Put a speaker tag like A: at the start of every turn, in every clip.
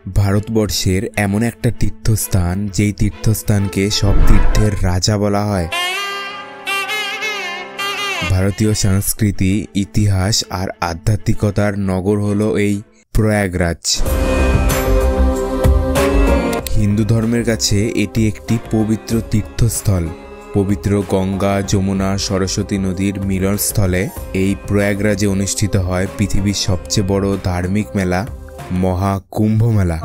A: ভারতবর্ষের এমন একটা তীর্থস্থান যেই তীর্থস্থানকে সব তীর্থের রাজা বলা হয়। ভারতীয় সংস্কৃতি, ইতিহাস আর আধ্যাত্মিকতার নগর হলো এই প্রয়াগরাজ। হিন্দু ধর্মের কাছে এটি একটি পবিত্র তীর্থস্থল। পবিত্র গঙ্গা, যমুনা, সরস্বতী নদীর মিলনস্থলে এই প্রয়াগরাজে অনুষ্ঠিত হয় পৃথিবীর সবচেয়ে বড় ধার্মিক মেলা, মহাকুম্ভ মেলা।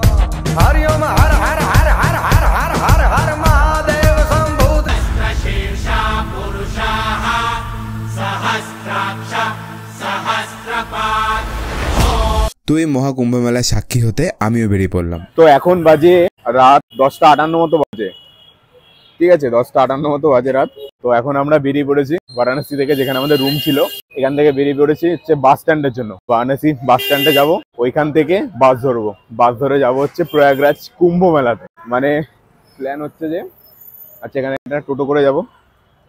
A: তো এই মহাকুম্ভ মেলায় সাক্ষী হতে আমিও বেরিয়ে পড়লাম।
B: তো এখন বাজে রাত 10:58 মতো বাজে, ঠিক আছে, 10:58 মতো বাজে রাত। তো এখন আমরা বেরিয়ে পড়েছি বারাণসী থেকে, যেখানে আমাদের রুম ছিল। এখান থেকে বেরিয়ে পড়েছি হচ্ছে বাস স্ট্যান্ডের জন্য। বারাণসী বাস স্ট্যান্ডে যাবো, ওইখান থেকে বাস ধরবো। বাস ধরে যাবো হচ্ছে প্রয়াগরাজ কুম্ভ মেলাতে। মানে প্ল্যান হচ্ছে যে আচ্ছা এখানে একটা টোটো করে যাবো।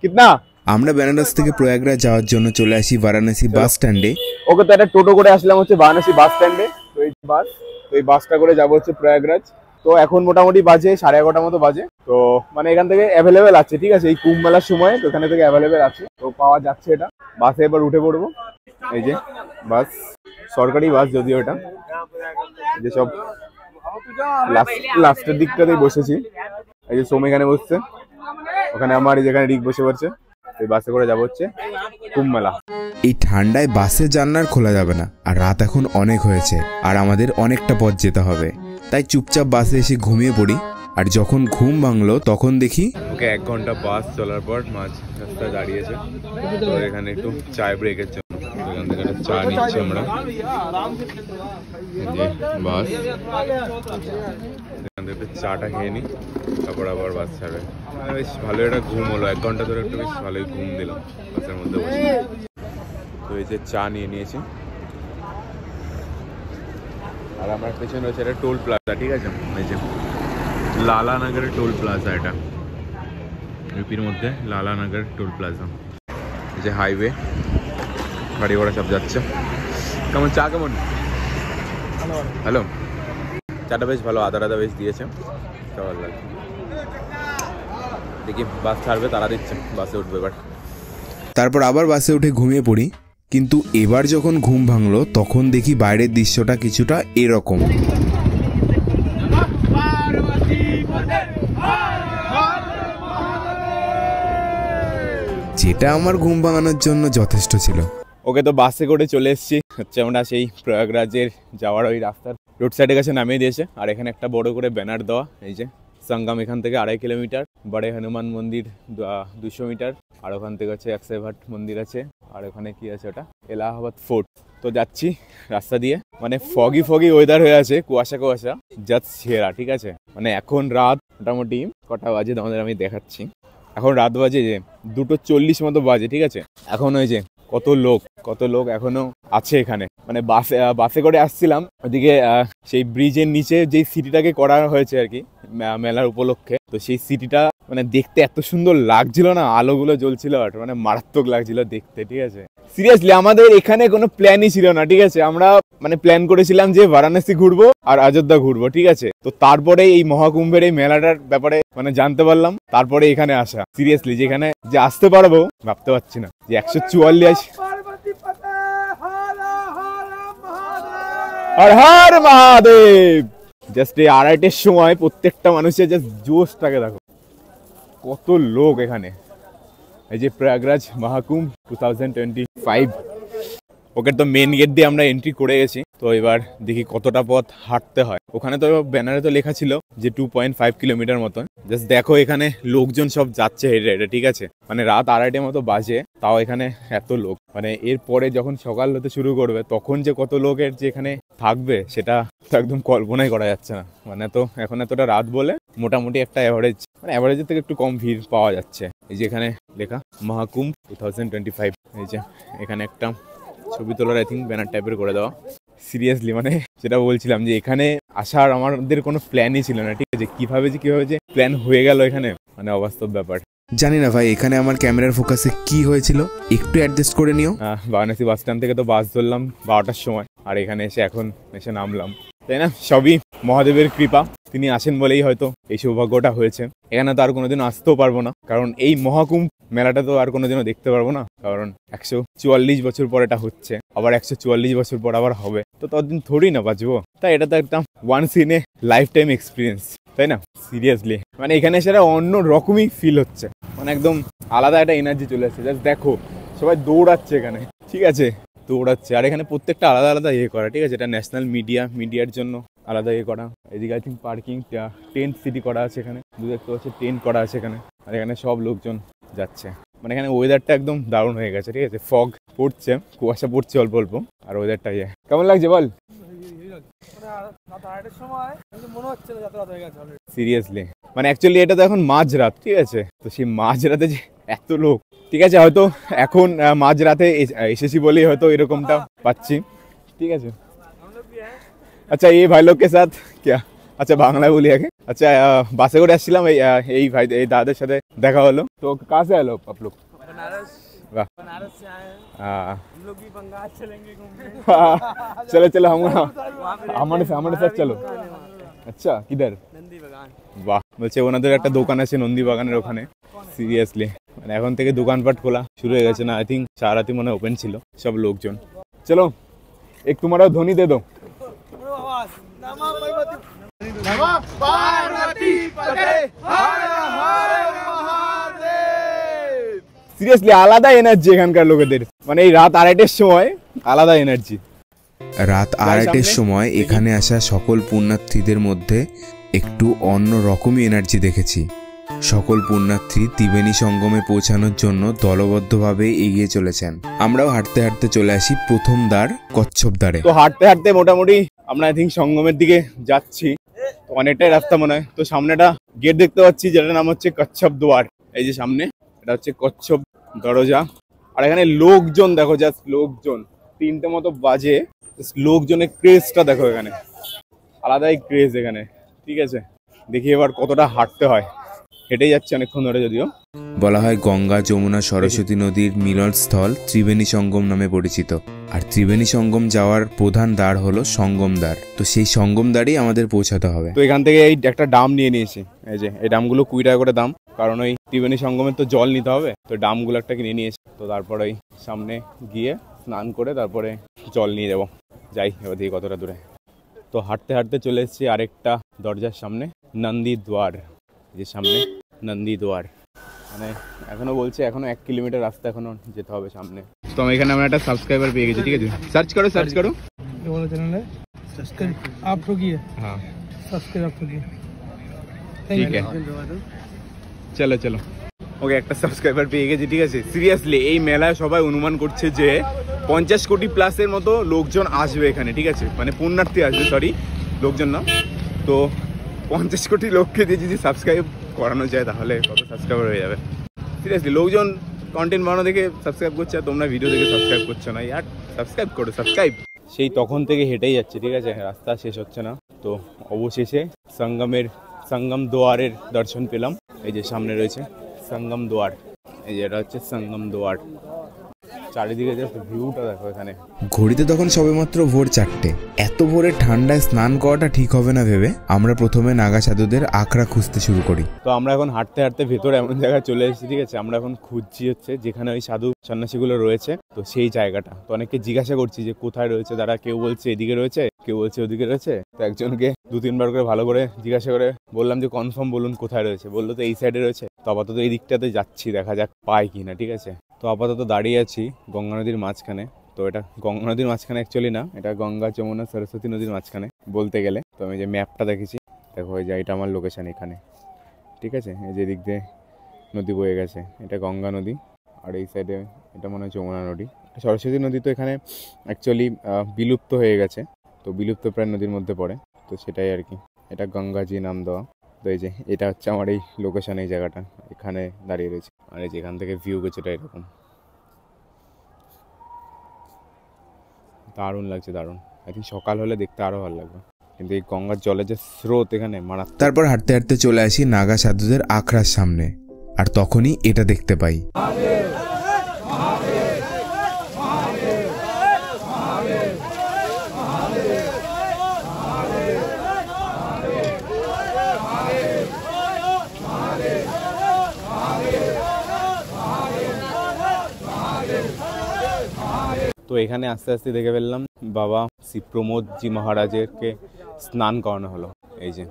B: কিতনা?
A: আমরা বেনারস থেকে প্রয়াগরাজ যাওয়ার জন্য চলে আসি বারাণসী বাস স্ট্যান্ডে।
B: ওকে, তো একটা টোটো করে আসলাম হচ্ছে বারাণসী বাস স্ট্যান্ডে। তো এই বাস, তো এই বাসটা করে যাবো হচ্ছে প্রয়াগরাজ। তো এখন মোটামুটি বাজে 11:30 মতো বাজে। তো মানে এখান থেকে অ্যাভেলেবেল আছে, ঠিক আছে, এই কুম্ভ মেলার সময় তো এখানে থেকে অ্যাভেলেবেল আছে, তো পাওয়া যাচ্ছে এটা। বাসে এবার উঠে পড়বো। এই যে বাস, সরকারি বাস যদিও এটা। যে সব লাস্টের দিকটাতেই বসেছি। এই যে সোম এখানে বসছে, ওখানে আমার যেখানে রিক বসে পড়ছে। এই বাসে করে যাবো হচ্ছে কুম্ভ মেলা।
A: এই ঠান্ডায় বাসের জানলা খোলা যাবে না, আর রাত এখন অনেক হয়েছে, আর আমাদের অনেকটা পথ যেতে হবে। তাই চুপচাপ বাসে এসে ঘুমিয়ে পড়ি। আর যখন ঘুম ভাঙলো তখন দেখি
B: ওকে 1 ঘন্টা বাস চলার পর মাঝ রাস্তায় দাঁড়িয়েছে। তো এখানে একটু চায় ব্রেকের জন্য এখান থেকে চা নিচ্ছি আমরা। যে বাস, এখান থেকে চাটা খেয়ে নিই, তারপর আবার বাস ছাড়বে। বেশ ভালো একটা ঘুম হলো, 1 ঘন্টা ধরে একটু বেশ ভালোই ঘুম দিলাম বাসের মধ্যে বসে। তো এই যে চা নিয়ে নিয়েছি, আর আমার পেছনে রয়েছে একটা টোল প্লাজা, ঠিক আছে, এই যে লালানগরের টোল প্লাজা। এটা ইউপির মধ্যে লালানগর টোল প্লাজা। এই যে হাইওয়ে, গাড়ি ঘোড়া সব যাচ্ছে। কেমন চা? কেমন? হ্যালো, চাটা বেশ ভালো, আদা আদা বেশ দিয়েছে, ভালো লাগছে। দেখি বাস ছাড়বে, তারা দিচ্ছে, বাসে উঠবে এবার।
A: তারপর আবার বাসে উঠে ঘুমিয়ে পড়ি। কিন্তু এবার যখন ঘুম ভাঙলো তখন দেখি বাইরের দৃশ্যটা কিছুটা এরকম। যেটা আমার ঘুম ভাঙানোর জন্য যথেষ্ট ছিল।
B: ওকে, তো বাসে করে চলে এসেছি হচ্ছে আমরা সেই প্রয়াগরাজের যাওয়ার ওই রাস্তার রোড সাইডের কাছে নামিয়ে দিয়েছে। আর এখানে একটা বড় করে ব্যানার দেওয়া, এই যে সঙ্গম এখান থেকে 2.5 কিলোমিটার, বড়ে হনুমান মন্দির 200 মিটার, আর ওখান থেকে হচ্ছে 108 মন্দির আছে, আর ওখানে কি আছে ওটা এলাহাবাদ ফোর্ট। তো যাচ্ছি রাস্তা দিয়ে, মানে ফগি ওয়েদার হয়ে আছে, কুয়াশা জাস্ট সেরা, ঠিক আছে। মানে এখন রাত মোটামুটি কটা বাজে তোমাদের আমি দেখাচ্ছি। এখন রাত বাজে যে 2:40 মতো বাজে, ঠিক আছে। এখন ওই যে কত লোক এখনো আছে এখানে। মানে বাসে করে আসছিলাম ওদিকে, সেই ব্রিজের নিচে যেই সিটিটাকে করা হয়েছে আর কি মেলার উপলক্ষে। তো সেই সিটিটা মানে দেখতে এত সুন্দর লাগছিল না, আলোগুলো জ্বলছিল, মানে মারাত্মক লাগছিল দেখতে, ঠিক আছে। সিরিয়াসলি আমাদের এখানে কোনো প্ল্যানই ছিল না, ঠিক আছে। আমরা মানে প্ল্যান করেছিলাম যে বারাণসী ঘুরবো আর অযোধ্যা ঘুরবো, ঠিক আছে। তো তারপরে এই মহাকুম্ভের এই মেলাটার ব্যাপারে মানে জানতে পারলাম, তারপরে এখানে আসা। সিরিয়াসলি যেখানে যে আসতে পারবো ভাবতে পারছি না, যে 144 হর হর মহাদেব। জাস্ট এই 2:30-এর সময় প্রত্যেকটা মানুষের জাস্ট জোশটাকে দেখো, কত লোক এখানে। এই যে প্রয়াগরাজ মহাকুম্ভ 2025। ওকে, তো মেন গেট দিয়ে আমরা এন্ট্রি করে গেছি। তো এবার দেখি কতটা পথ হাঁটতে হয়। ওখানে তো ব্যানারে তো লেখা ছিল যে 2.5 কিলোমিটার মতন। জাস্ট দেখো এখানে লোকজন সব যাচ্ছে হেঁটে হেঁটে, ঠিক আছে। মানে রাত 2:30 মতো বাজে, তাও এখানে এত লোক। মানে এরপরে যখন সকাল হতে শুরু করবে তখন যে কত লোকের যে এখানে থাকবে সেটা তো একদম কল্পনাই করা যাচ্ছে না। মানে তো এখন এতটা রাত বলে মোটামুটি একটা অ্যাভারেজ, মানে অ্যাভারেজের থেকে একটু কম ভিড় পাওয়া যাচ্ছে। এই যে এখানে লেখা মহাকুম্ভ 2025। এই যে এখানে একটা ছবি তোলার আই থিঙ্ক ব্যানার টাইপের করে দেওয়া। সিরিয়াসলি মানে যেটা বলছিলাম যে এখানে আসার আমাদের কোনো প্ল্যানই ছিল না, ঠিক আছে। কিভাবে যে প্ল্যান হয়ে গেল এখানে, মানে অবাস্তব ব্যাপার।
A: জানি না ভাই এখানে আমার ক্যামেরার ফোকাসে কি হয়েছিল, একটু অ্যাডজাস্ট করে নিও।
B: বারাণসী বাস স্ট্যান্ড থেকে তো বাস ধরলাম 12টার সময়, আর এখানে এসে এখন নামলাম। তাই না? সবই মহাদেবের কৃপা, তিনি আসেন বলেই হয়তো এই সৌভাগ্যটা হয়েছে। এখানে তো আর কোনোদিন আসতেও পারবো না, কারণ এই মহাকুম্ভ মেলাটা তো আর কোনোদিনও দেখতে পারবো না, কারণ 144 বছর পর এটা হচ্ছে, আবার 144 বছর পর আবার হবে, তো ততদিন থোড়ি না বাঁচবো। তাই এটা তো একটা once in a lifetime experience, তাই না? সিরিয়াসলি মানে এখানে সেটা অন্য রকমই ফিল হচ্ছে, মানে একদম আলাদা একটা এনার্জি চলে আসছে। জাস্ট দেখো সবাই দৌড়াচ্ছে এখানে, ঠিক আছে, দৌড়াচ্ছে। আর এখানে প্রত্যেকটা আলাদা আলাদা ইয়ে করা, ঠিক আছে, এটা ন্যাশনাল মিডিয়ার জন্য আলাদা ইয়ে করা। এদিকে I think parking, tent city করা আছে এখানে, দেখতে পাচ্ছি টেন্ট করা আছে এখানে। আর এখানে সব লোকজন যাচ্ছে, মানে এখানে ওয়েদারটা একদম দারুণ হয়ে গেছে, ঠিক আছে। ফগ পড়ছে, কুয়াশা পড়ছে অল্প অল্প, আর ওয়েদারটা ইয়ে কেমন লাগছে বল? সিরিয়াসলি মানে অ্যাকচুয়ালি এটা তো এখন মাঝরাত, ঠিক আছে, তো সেই মাঝরাতে যে এত লোক, ঠিক আছে, হয়তো এখন মাঝরাতে এসেছি বলেই হয়তো এরকমটা পাচ্ছি, ঠিক আছে। আচ্ছা এই ভাই লোক কে সাথ क्या, আচ্ছা বাংলায় বলি আগে। আচ্ছা বাসে করে আসছিলাম, এই ভাই এই দাদাদের সাথে দেখা হলো। তো কাহা সে আলো আপ লোগ? बनारस। वाह, बनारस से आए हैं हम लोग भी बंगाल चलेंगे घूमने। चलो चलो हम हमारे साथ चलो। আচ্ছা কিধার? নন্দী বাগান। বাহ, বলছে ওনাদের একটা দোকান আছে নন্দী বাগানের ওখানে। সিরিয়াসলি মানে এখন থেকে দোকানপাট খোলা শুরু হয়ে গেছে না, আই থিঙ্ক সারাতি মনে ওপেন ছিল সব লোকজন। চলো এক তোমারা ধ্বনি দে দো। সিরিয়াসলি আলাদা এনার্জি এখানকার লোকেদের, মানে এই রাত 2:30-এর সময় আলাদা এনার্জি।
A: রাত 2:30-এর সময় এখানে আসা সকল পুণ্যার্থীদের মধ্যে একটু অন্য রকমই এনার্জি দেখেছি। সকল পুণ্যার্থী ত্রিবেণী সঙ্গমে পৌঁছানোর জন্য দলবদ্ধভাবে এগিয়ে চলেছেন। আমরাও হাঁটতে হাঁটতে চলে আসি প্রথম দ্বার কচ্ছপ দ্বারে।
B: তো হাঁটতে হাঁটতে মোটামুটি আমরা আই থিঙ্ক সঙ্গমের দিকে যাচ্ছি, অনেকটাই রাস্তা মনে হয়। তো সামনে একটা গেট দেখতে পাচ্ছি যেটার নাম হচ্ছে কচ্ছপ দ্বার। এই যে সামনে এটা হচ্ছে কচ্ছপ দরজা। আর এখানে লোকজন দেখো, জাস্ট লোকজন, 3টে মতো বাজে, লোকজনের ক্রেজটা দেখো, এখানে আলাদাই ক্রেজ এখানে, ঠিক আছে। দেখি এবার কতটা হাঁটতে হয়, হেঁটেই যাচ্ছে অনেকক্ষণ ধরে। যদিও
A: বলা হয় গঙ্গা যমুনা সরস্বতী নদীর মিলনস্থল ত্রিবেণী সঙ্গম নামে পরিচিত। আর ত্রিবেণী সঙ্গম যাওয়ার প্রধান দ্বার হলো সঙ্গম দ্বার। তো সেই সঙ্গম দ্বারেই আমাদের পৌঁছাতে হবে।
B: তো এখান থেকে এই একটা ডাম নিয়ে নিয়েছি, এই যে এই ডামগুলো 20 টাকা করে দাম, কারণ ওই ত্রিবেণী সঙ্গমের তো জল নিতে হবে, তো ডামগুলো একটা কিনে নিয়েছি। তো তারপরে ওই সামনে গিয়ে স্নান করে তারপরে জল নিয়ে যাবো। যাই এবার দেখি কতটা দূরে। তো হাঁটতে হাঁটতে চলে এসেছি আরেকটা দরজার সামনে, নন্দী দ্বার। যে সামনে নন্দী দ্বার, মানে এখনো বলছে এখনো 1 কিলোমিটার রাস্তা এখনো যেতে হবে সামনে। তো আমি এখানে আমরা একটা সাবস্ক্রাইবার পেয়ে গেছি, ঠিক আছে। সার্চ করো
C: চ্যানেল है सब्सक्राइब आप ठोकिए।
B: হ্যাঁ
C: सब्सक्राइब आप ठोकिए।
B: ঠিক আছে, চলো চলো। ওকে একটা সাবস্ক্রাইবার পেয়ে গেছি, ঠিক আছে। সিরিয়াসলি এই মেলায় সবাই অনুমান করছে যে 50 কোটি প্লাসের মতো লোকজন আসবে এখানে, ঠিক আছে, মানে পুণ্যার্থী আসবে, সরি লোকজন না। তো 50 কোটি লোককে দিয়ে যদি সাবস্ক্রাইব করানো যায় তাহলে কত সাবস্ক্রাইবার হয়ে যাবে। সিরিয়াসলি লোকজন কন্টেন্ট বানানো দেখে সাবস্ক্রাইব করছে, আর তোমরা ভিডিও দেখে সাবস্ক্রাইব করছো না। ইয়ার সাবস্ক্রাইব করো, সাবস্ক্রাইব। সেই তখন থেকে হেঁটেই যাচ্ছে, ঠিক আছে, রাস্তা শেষ হচ্ছে না। তো অবশেষে সঙ্গম দ্বারের দর্শন পেলাম। এই যে সামনে রয়েছে সঙ্গম দ্বার, এই যে এটা হচ্ছে সঙ্গম দ্বার। চারিদিকে জাস্ট ভিউটা দেখো এখানে।
A: ঘড়িতে তখন সবেমাত্র ভোর 4টে। এত ভোরে ঠান্ডায় স্নান করাটা ঠিক হবে না ভেবে আমরা প্রথমে নাগা সাধুদের আখড়া খুঁজতে শুরু করি।
B: তো আমরা এখন হাঁটতে হাঁটতে ভেতরে এমন জায়গায় চলে এসেছি, ঠিক আছে। আমরা এখন খুঁজছি হচ্ছে যেখানে ওই সাধু সন্ন্যাসীগুলো রয়েছে, তো সেই জায়গাটা। তো অনেককে জিজ্ঞাসা করছি যে কোথায় রয়েছে তারা, কেউ বলছে এদিকে রয়েছে, কেউ বলছে ওদিকে রয়েছে। তো একজনকে 2-3 বার করে ভালো করে জিজ্ঞাসা করে বললাম যে কনফার্ম বলুন কোথায় রয়েছে। বললো তো এই সাইডে রয়েছে। তো আপাতত এই দিকটাতে যাচ্ছি, দেখা যাক পাই কিনা, ঠিক আছে। তো আপাতত দাঁড়িয়ে আছি গঙ্গা নদীর মাঝখানে। তো এটা গঙ্গা নদীর মাঝখানে অ্যাকচুয়ালি না, এটা গঙ্গা যমুনা সরস্বতী নদীর মাঝখানে বলতে গেলে। তো আমি যে ম্যাপটা দেখেছি, দেখো এই যে এটা আমার লোকেশান এখানে, ঠিক আছে। এই যে দিক দিয়ে নদী বয়ে গেছে, এটা গঙ্গা নদী। আর এই সাইডে এটা মনে হয় যমুনা নদী। সরস্বতী নদী তো এখানে অ্যাকচুয়ালি বিলুপ্ত হয়ে গেছে, তো বিলুপ্ত প্রায় নদীর মধ্যে পড়ে, তো সেটাই আর কি। এটা গঙ্গাজি নাম দেওয়া। তো এই যে এটা হচ্ছে আমার এই লোকেশান, এই জায়গাটা এখানে দাঁড়িয়ে রয়েছে। আর এই যেখান থেকে ভিউ কিছুটা এরকম দারুণ লাগছে, দারুণ। আই থিঙ্ক সকাল হলে দেখতে আরো ভালো লাগবে, কিন্তু এই গঙ্গার জলের যে স্রোত এখানে মারাত্মক।
A: তারপর হাঁটতে হাঁটতে চলে আসি নাগা সাধুদের আখড়ার সামনে, আর তখনই এটা দেখতে পাই।
B: এখানে আস্তে আস্তে দেখে ফেললাম বাবা শ্রী প্রমোদজি মহারাজেরকে স্নান করানো হলো। এই যে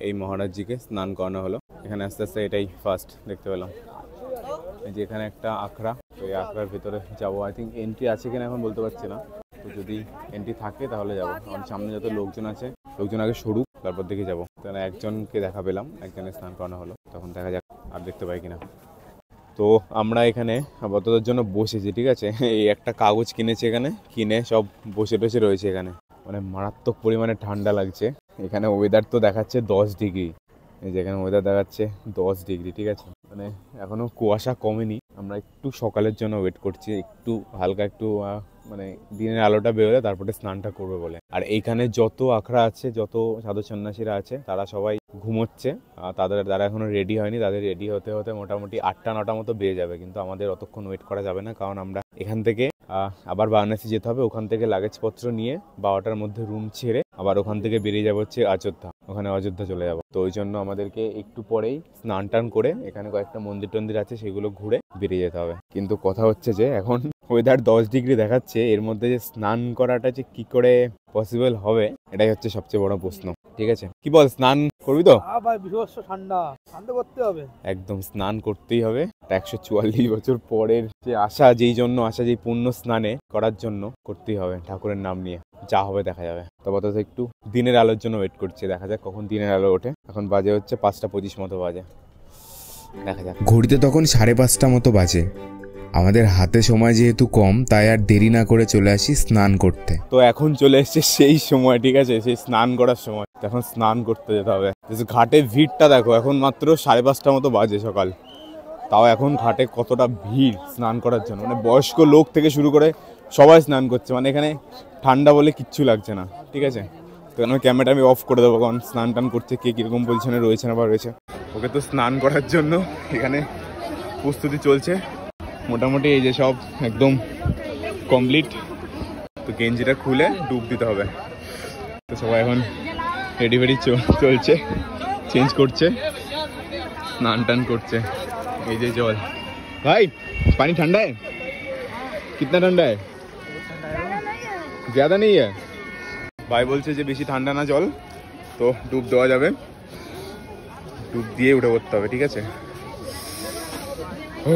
B: এই মহারাজজিকে স্নান করানো হলো এখানে আস্তে আস্তে, এটাই ফার্স্ট দেখতে পেলাম। এই যে এখানে একটা আখড়া, তো এই আখড়ার ভিতরে যাবো। আই থিঙ্ক এন্ট্রি আছে কিনা এখন বলতে পারছি না, তো যদি এন্ট্রি থাকে তাহলে যাবো। কারণ সামনে যত লোকজন আছে, লোকজন আগে সরুক তারপর দিকে যাবো। তাহলে একজনকে দেখা পেলাম, একজনের স্নান করানো হলো, তখন দেখা যাক আর দেখতে পাই কিনা। তো আমরা এখানে আপাততের জন্য বসেছি, ঠিক আছে। এই একটা কাগজ কিনেছি এখানে, কিনে সব বসে টসে রয়েছে এখানে। মানে মারাত্মক পরিমাণে ঠান্ডা লাগছে এখানে। ওয়েদার তো দেখাচ্ছে 10 ডিগ্রি, এই যে এখানে ওয়েদার দেখাচ্ছে 10 ডিগ্রি, ঠিক আছে। মানে এখনো কুয়াশা কমেনি। আমরা একটু সকালের জন্য ওয়েট করছি, একটু হালকা একটু মানে দিনের আলোটা বেরোলে তারপরে স্নানটা করবে বলে। আর এইখানে যত আখড়া আছে, যত সাধু সন্ন্যাসীরা আছে, তারা সবাই ঘুমোচ্ছে। তারা এখনো রেডি হয়নি, তাদের রেডি হতে হতে মোটামুটি 8টা-9টা মতো বেজে যাবে। কিন্তু আমাদের অতক্ষণ ওয়েট করা যাবে না, কারণ আমরা এখান থেকে আবার বারাণসী যেতে হবে। ওখান থেকে লাগেজপত্র নিয়ে 12টার মধ্যে রুম ছেড়ে আবার ওখান থেকে বেরিয়ে যাবো হচ্ছে অযোধ্যা, ওখানে অযোধ্যা চলে যাবো। তো ওই জন্য আমাদেরকে একটু পরেই স্নান টান করে এখানে কয়েকটা মন্দির টন্দির আছে, সেগুলো ঘুরে বেরিয়ে যেতে হবে। কিন্তু কথা হচ্ছে যে এখন ওয়েদার 10 ডিগ্রি দেখাচ্ছে, এর মধ্যে যে স্নান করাটা যে কি করে পসিবল হবে, এটাই হচ্ছে সবচেয়ে বড় প্রশ্ন, ঠিক আছে। কি বল, স্নান করবি তো?
C: ভাই বিভৎস ঠান্ডা, স্নান তো করতে হবে,
B: একদম স্নান করতেই হবে। 144 বছর পরের যে আশা, যেই জন্য আশা, যেই পুণ্য স্নানে করার জন্য করতেই হবে, ঠাকুরের নাম নিয়ে। যা হবে দেখা যাবে। তবে তো একটু দিনের আলোর জন্য ওয়েট করছি, দেখা যাক কখন দিনের আলো ওঠে। এখন বাজে হচ্ছে 5:25 মতো বাজে, দেখা যাক।
A: ঘড়িতে তখন 5:30 মতো বাজে। আমাদের হাতে সময় যেহেতু কম, তাই আর দেরি না করে চলে আসি স্নান করতে।
B: তো এখন চলে এসছে সেই সময়, ঠিক আছে, সেই স্নান করার সময়। এখন স্নান করতে যেতে হবে। ঘাটে ভিড়টা দেখো, এখন মাত্র 5:30 মতো বাজে সকাল, তাও এখন ঘাটে কতটা ভিড় স্নান করার জন্য। মানে বয়স্ক লোক থেকে শুরু করে সবাই স্নান করছে। মানে এখানে ঠান্ডা বলে কিচ্ছু লাগছে না, ঠিক আছে। তো আমি ক্যামেরাটা আমি অফ করে দেবো, কারণ স্নান টান করছে, কে কীরকম পজিশনে রয়েছে না বা রয়েছে। ওকে তো স্নান করার জন্য এখানে প্রস্তুতি চলছে মোটামুটি। এই যে সব একদম কমপ্লিট। তো গেঞ্জিটা খুলে ডুব দিতে হবে। তো সবাই এখন রেডি ফেডি চলছে, চেঞ্জ করছে, স্নান টান করছে। এই যে জল, ভাই পানি ठंडा है? कितना ठंडा है? ज़्यादा नहीं है। ভাই বলছে যে বেশি ঠান্ডা না জল, তো ডুব দেওয়া যাবে। ডুব দিয়ে উঠে পড়তে হবে, ঠিক আছে। ও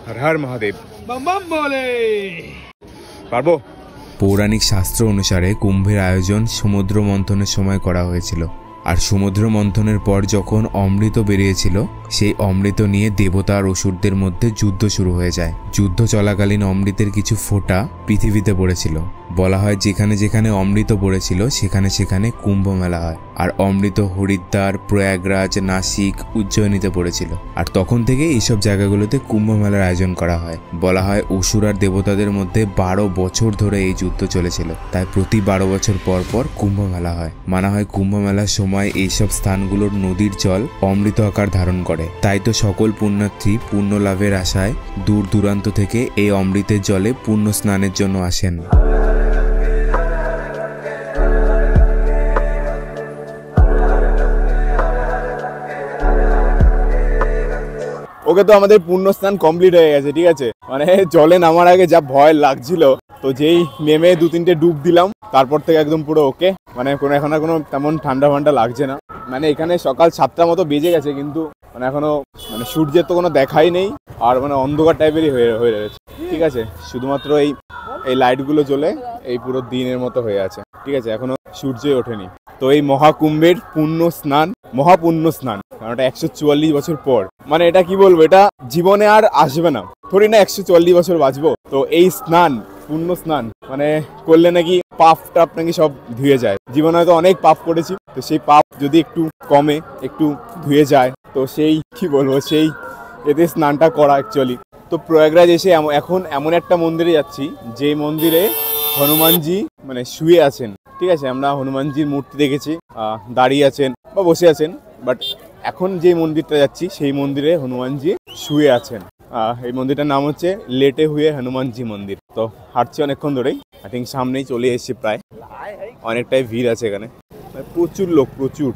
B: হর হর মহাদেব,
C: बम बम बोले।
B: পারবো।
A: পৌরাণিক শাস্ত্র অনুসারে কুম্ভের আয়োজন সমুদ্র মন্থনের সময় করা হয়েছিল। আর সমুদ্র মন্থনের পর যখন অমৃত বেরিয়েছিল, সেই অমৃত নিয়ে দেবতা আর অসুরদের মধ্যে যুদ্ধ শুরু হয়ে যায়। যুদ্ধ চলাকালীন অমৃতের কিছু ফোঁটা পৃথিবীতে পড়েছিল। বলা হয় যেখানে যেখানে অমৃত পড়েছিল সেখানে সেখানে কুম্ভ মেলা হয়। আর অমৃত হরিদ্বার, প্রয়াগরাজ, নাসিক, উজ্জয়িনীতে পড়েছিল। আর তখন থেকে এইসব জায়গাগুলোতে কুম্ভ মেলার আয়োজন করা হয়। বলা হয় অসুর আর দেবতাদের মধ্যে 12 বছর ধরে এই যুদ্ধ চলেছিল, তাই প্রতি 12 বছর পর পর কুম্ভ মেলা হয়। মানা হয় কুম্ভ মেলার সময় এইসব স্থানগুলোর নদীর জল অমৃত আকার ধারণ করে। তাই তো সকল পুণ্যার্থী পুণ্য লাভের আশায় দূর দূরান্ত থেকে এই অমৃতের জলে পুণ্য স্নানের জন্য আসেন।
B: ওকে তো আমাদের পূর্ণ স্নান কমপ্লিট হয়ে গেছে, ঠিক আছে। মানে জলে নামার আগে যা ভয় লাগছিল, তো যেই নেমে 2-3টে ডুব দিলাম, তারপর থেকে একদম পুরো ওকে। মানে এখন আর কোনো তেমন ঠান্ডা ফান্ডা লাগছে না। মানে এখানে সকাল 7টা মতো বেজে গেছে, কিন্তু মানে এখনো মানে সূর্যের তো কোনো দেখাই নেই। আর মানে অন্ধকার টাইপেরই হয়ে রয়েছে, ঠিক আছে। শুধুমাত্র এই লাইটগুলো জ্বলে এই পুরো দিনের মতো হয়ে আছে, ঠিক আছে। এখনো সূর্যই ওঠেনি। তো এই মহাকুম্ভের পুণ্য স্নান, মহাপুণ্য স্নান, কারণ এটা 144 বছর পর। মানে এটা কি বলবো, এটা জীবনে আর আসবে না, থোড়ি না 144 বছর বাঁচবো। তো এই স্নান, পুণ্য স্নান মানে করলে নাকি পাপ টাপ নাকি সব ধুয়ে যায়। জীবনে হয়তো অনেক পাপ করেছি, তো সেই পাপ যদি একটু কমে, একটু ধুয়ে যায়, তো সেই কি বলবো, সেই এতে স্নানটা করা অ্যাকচুয়ালি। তো প্রয়াগরাজ এসে এখন এমন একটা মন্দিরে যাচ্ছি, যে মন্দিরে হনুমানজি মানে শুয়ে আছেন, ঠিক আছে। আমরা হনুমানজির মূর্তি দেখেছি, দাঁড়িয়ে আছেন বা বসে আছেন, বাট এখন যে মন্দিরটা যাচ্ছি সেই মন্দিরে হনুমানজি শুয়ে আছেন। এই মন্দিরটার নাম হচ্ছে লেটে হুয়ে হনুমানজি মন্দির। তো হাঁটছি অনেকক্ষণ ধরেই, আই থিঙ্ক সামনেই চলে এসেছি প্রায়। অনেকটাই ভিড় আছে এখানে, প্রচুর লোক, প্রচুর,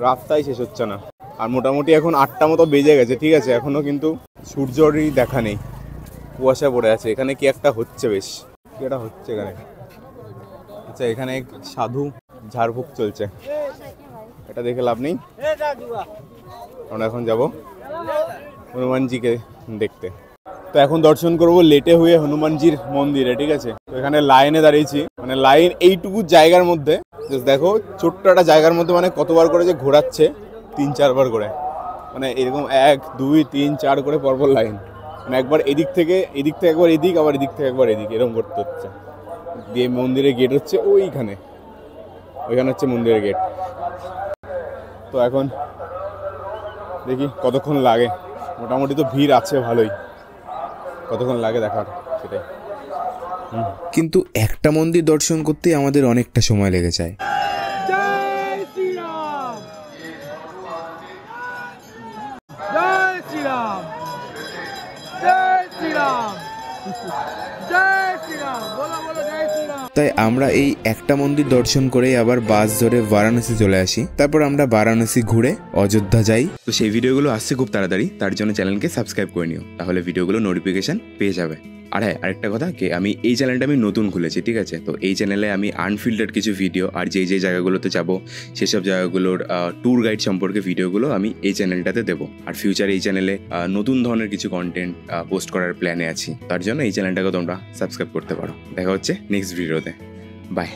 B: রাস্তায় শেষ হচ্ছে না। আর মোটামুটি এখন 8টা মতো বেজে গেছে, ঠিক আছে। এখনো কিন্তু সূর্যরই দেখা নেই, কুয়াশা পড়ে আছে। এখানে কি একটা হচ্ছে বেশ, যেটা হচ্ছে এখানে। আচ্ছা, এখানে এক সাধু ঝাড়ফুঁক চলছে, এটা দেখে লাভ নেই। আমরা এখন যাব হনুমানজিকে দেখতে। তো এখন দর্শন করব লেটে হুয়ে হনুমানজির মন্দিরে, ঠিক আছে। তো এখানে লাইনে দাঁড়িয়েছি, মানে লাইন এইটুকু জায়গার মধ্যে, দেখো ছোট্ট একটা জায়গার মধ্যে মানে কতবার করে যে ঘোরাচ্ছে, 3-4 বার করে, মানে এরকম 1 2 3 4 করে পরপর লাইন, মানে একবার এদিক থেকে একবার এদিক, আবার এদিক থেকে একবার এদিক, এরকম করতে হচ্ছে। দিয়ে মন্দিরের গেট হচ্ছে ওইখানে হচ্ছে মন্দিরের গেট। তো এখন দেখি কতক্ষণ লাগে, মোটামুটি তো ভিড় আছে ভালোই, কতক্ষণ লাগে দেখার সেটাই।
A: কিন্তু একটা মন্দির দর্শন করতে আমাদের অনেকটা সময় লেগে যায়।
C: জয় শ্রীরাম, জয় শ্রীরাম, জয় শ্রীরাম, জয় শ্রীরাম, বলো বলো জয় শ্রীরাম।
A: তাই আমরা এই একটা মন্দির দর্শন করে আবার বাস ধরে বারাণসী চলে আসি। তারপর আমরা বারাণসী ঘুরে অযোধ্যা যাই। তো সেই ভিডিওগুলো আসছে খুব তাড়াতাড়ি, তার জন্য চ্যানেলকে সাবস্ক্রাইব করে নিও, তাহলে ভিডিওগুলো নোটিফিকেশন পেয়ে যাবে। আর হ্যাঁ, আরেকটা কথা কি, আমি এই চ্যানেলটা আমি নতুন খুলেছি, ঠিক আছে। তো এই চ্যানেলে আমি আনফিল্টার্ড কিছু ভিডিও আর যেই জায়গাগুলোতে যাব সেসব জায়গাগুলোর ট্যুর গাইড সম্পর্কে ভিডিওগুলো আমি এই চ্যানেলটাতে দেবো। আর ফিউচারে এই চ্যানেলে নতুন ধরনের কিছু কন্টেন্ট পোস্ট করার প্ল্যানে আছি, তার জন্য এই চ্যানেলটাকে তোমরা সাবস্ক্রাইব করতে পারো। দেখা হচ্ছে নেক্সট ভিডিওতে, বাই।